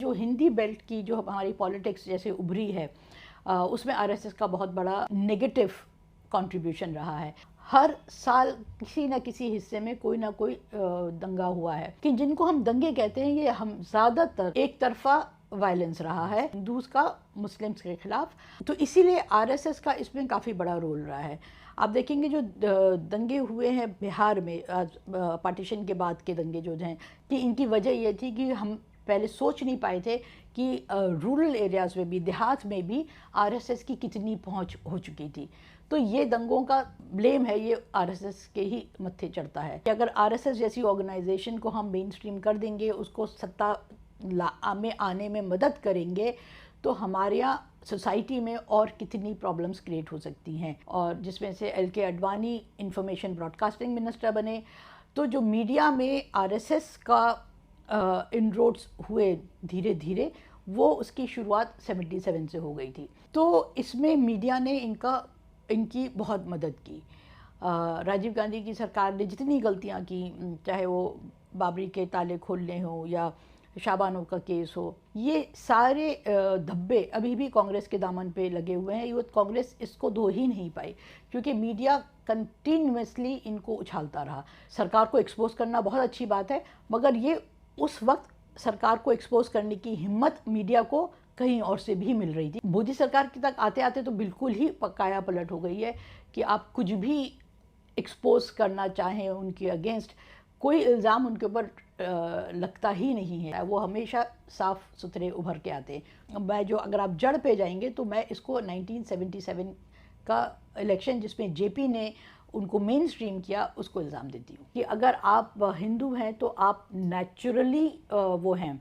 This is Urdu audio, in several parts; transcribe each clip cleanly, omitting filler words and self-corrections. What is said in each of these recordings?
جو ہندی بیلٹ کی جو ہماری پالیٹکس جیسے ابھری ہے اس میں آر ایس ایس کا بہت بڑا نیگیٹو کنٹریبیوشن رہا ہے. ہر سال کسی نہ کسی حصے میں کوئی نہ کوئی دنگا ہوا ہے کہ جن کو ہم دنگے کہتے ہیں یہ ہم زیادہ تر ایک طرفہ وائلنس رہا ہے ہندوز کا مسلمس کے خلاف. تو اسی لیے آر ایس ایس کا اس میں کافی بڑا رول رہا ہے. آپ دیکھیں گے جو دنگے ہوئے ہیں بہار میں پارٹیشن کے بعد کے دنگے جو ہیں کہ ان کی وجہ یہ تھی کہ ہم پہلے سوچ نہیں پائے تھے کہ رورل ایریاز میں بھی دیہات میں بھی آر ایس ایس کی کتنی پہنچ ہو چکی تھی. تو یہ دنگوں کا بلیم ہے یہ آر ایس ایس کے ہی متھے چڑھتا ہے کہ اگر آر ایس ایس جیسی آرگنائزیشن کو ہم مین اسٹریم کر دیں گے, اس کو سطح میں آنے میں مدد کریں گے, تو ہمارے یہاں سوسائٹی میں اور کتنی پرابلمس کریٹ ہو سکتی ہیں. اور جس میں سے L K Advani information broadcasting minister بنے, تو جو میڈیا میں آر ایس ایس کا انروڈس ہوئے دھیرے دھیرے, وہ اس کی شروعات 77 سے ہو گئی تھی. تو اس میں میڈیا نے ان کی بہت مدد کی. راجیو گاندھی کی سرکار نے جتنی غلطیاں کی, چاہے وہ بابری کے تالے کھولنے ہوں یا شابانوں کا کیس ہو, یہ سارے دھبے ابھی بھی کانگریس کے دامن پہ لگے ہوئے ہیں. یہ کانگریس اس کو دھو ہی نہیں پائی کیونکہ میڈیا کنٹینیوسلی ان کو اچھالتا رہا. سرکار کو ایکسپوز کرنا بہت اچھی بات ہے, مگر یہ اس وقت سرکار کو ایکسپوز کرنے کی ہمت میڈیا کو کہیں اور سے بھی مل رہی تھی. مودی سرکار کی تک آتے آتے تو بالکل ہی پکایا پلٹ ہو گئی ہے کہ آپ کچھ بھی ایکسپوز کرنا چاہیں ان کے اگینسٹ, کوئی الزام ان کے اوپر لگتا ہی نہیں ہے. وہ ہمیشہ صاف ستھرے ابھر کے آتے ہیں. میں جو اگر آپ جڑ پہ جائیں گے تو میں اس کو 1977 کا الیکشن جس میں جے پی نے ان کو مین اسٹریم کیا, اس کو الزام دیتی ہوں کہ اگر آپ ہندو ہیں تو آپ نیچرلی وہ ہیں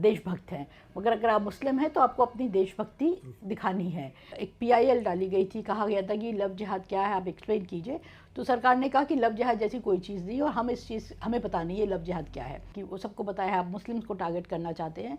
دیش بھکت ہیں, مگر اگر آپ مسلم ہیں تو آپ کو اپنی دیش بھکتی دکھانی ہے. ایک پی آئی ایل ڈالی گئی تھی, کہا گیا تھا کہ لو جہاد کیا ہے آپ ایکسپلین کیجئے. تو سرکار نے کہا کہ لو جہاد جیسی کوئی چیز نہیں, اور ہمیں پتہ نہیں ہے لو جہاد کیا ہے, کہ وہ سب کو پتہ ہے آپ مسلمس کو ٹارگٹ کرنا چاہتے ہیں.